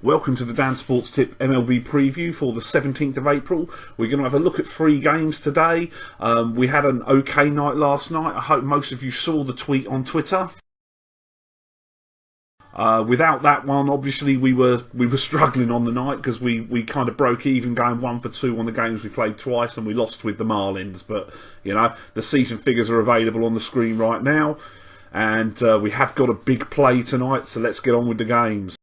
Welcome to the Dansports.tips MLB preview for the 17th of April. We're going to have a look at 3 games today. We had an okay night last night. I hope most of you saw the tweet on Twitter. Without that one, obviously we were struggling on the night because we kind of broke even going 1 for 2 on the games we played twice, and we lost with the Marlins. But you know, the season figures are available on the screen right now, and we have got a big play tonight. So let's get on with the games.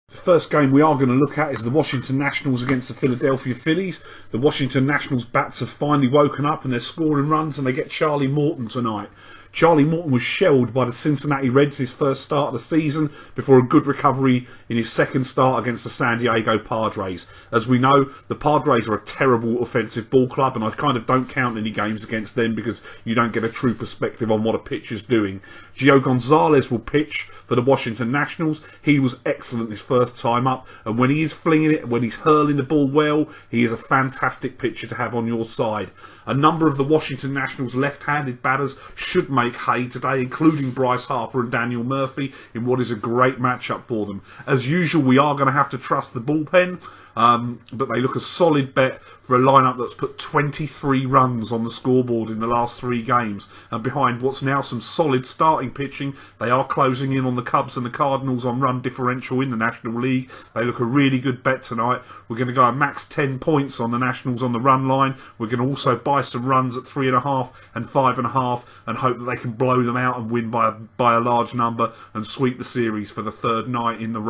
The first game we are going to look at is the Washington Nationals against the Philadelphia Phillies. The Washington Nationals bats have finally woken up and they're scoring runs, and they get Charlie Morton tonight. Charlie Morton was shelled by the Cincinnati Reds his first start of the season before a good recovery in his second start against the San Diego Padres. As we know, the Padres are a terrible offensive ball club, and I kind of don't count any games against them because you don't get a true perspective on what a pitcher's doing. Gio Gonzalez will pitch for the Washington Nationals. He was excellent his first time up, and when he is flinging it, when he's hurling the ball well, he is a fantastic pitcher to have on your side. A number of the Washington Nationals left-handed batters should make hay today, including Bryce Harper and Daniel Murphy, in what is a great matchup for them. As usual, we are going to have to trust the bullpen, but they look a solid bet for a lineup that's put 23 runs on the scoreboard in the last 3 games, and behind what's now some solid starting pitching, they are closing in on the Cubs and the Cardinals on run differential in the National League. They look a really good bet tonight. We're going to go a max 10 points on the Nationals on the run line. We're going to also buy some runs at 3.5 and 5.5 and hope that they can blow them out and win by a large number and sweep the series for the 3rd night in a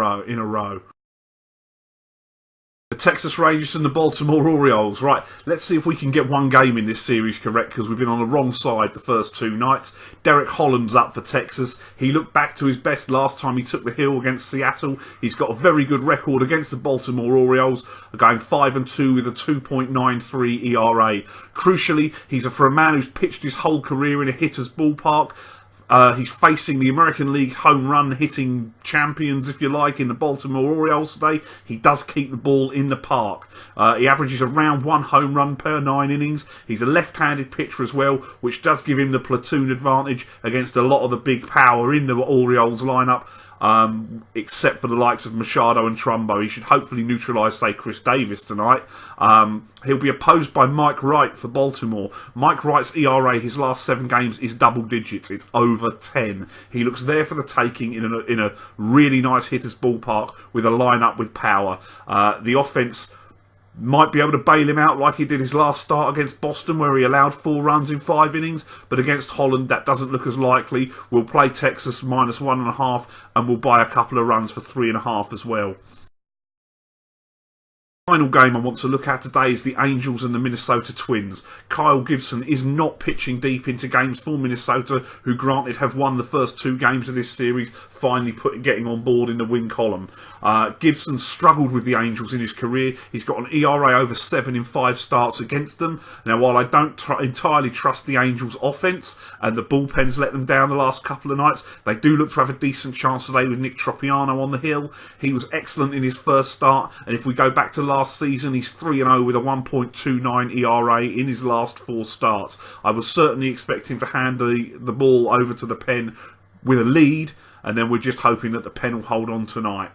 row. The Texas Rangers and the Baltimore Orioles. Right, let's see if we can get one game in this series correct, because we've been on the wrong side the first 2 nights. Derek Holland's up for Texas. He looked back to his best last time he took the hill against Seattle. He's got a very good record against the Baltimore Orioles, going 5-2 with a 2.93 ERA. Crucially, he's for a man who's pitched his whole career in a hitter's ballpark. He's facing the American League home run hitting champions, if you like, in the Baltimore Orioles today. He does keep the ball in the park. He averages around 1 home run per 9 innings. He's a left-handed pitcher as well, which does give him the platoon advantage against a lot of the big power in the Orioles lineup. Except for the likes of Machado and Trumbo. He should hopefully neutralise, say, Chris Davis tonight. He'll be opposed by Mike Wright for Baltimore. Mike Wright's ERA his last 7 games is double digits. It's over 10. He looks there for the taking in a really nice hitter's ballpark with a lineup with power. The offense might be able to bail him out like he did his last start against Boston, where he allowed 4 runs in 5 innings, but against Holland that doesn't look as likely. We'll play Texas minus 1.5, and we'll buy a couple of runs for 3.5 as well. The final game I want to look at today is the Angels and the Minnesota Twins. Kyle Gibson is not pitching deep into games for Minnesota, who granted have won the first 2 games of this series, finally getting on board in the win column. Gibson struggled with the Angels in his career. He's got an ERA over 7 in 5 starts against them. Now, while I don't entirely trust the Angels' offense, and the bullpen's let them down the last couple of nights, they do look to have a decent chance today with Nick Tropiano on the hill. He was excellent in his first start, and if we go back to last season, he's 3-0 with a 1.29 ERA in his last 4 starts. I was certainly expecting to hand the ball over to the pen with a lead, and then we're just hoping that the pen will hold on tonight.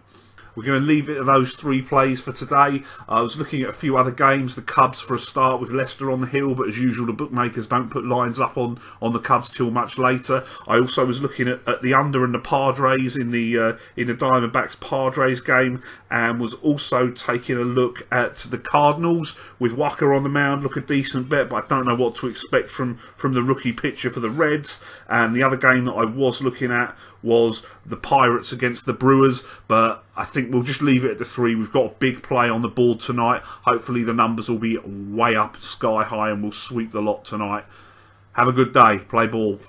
We're going to leave it at those 3 plays for today. I was looking at a few other games. The Cubs for a start with Leicester on the hill, but as usual the bookmakers don't put lines up on the Cubs till much later. I also was looking at the under and the Padres in the Diamondbacks Padres game, and was also taking a look at the Cardinals with Walker on the mound. Look a decent bet, but I don't know what to expect from the rookie pitcher for the Reds. And the other game that I was looking at was the Pirates against the Brewers, but I think we'll just leave it at the 3. We've got a big play on the board tonight. Hopefully the numbers will be way up sky high and we'll sweep the lot tonight. Have a good day. Play ball.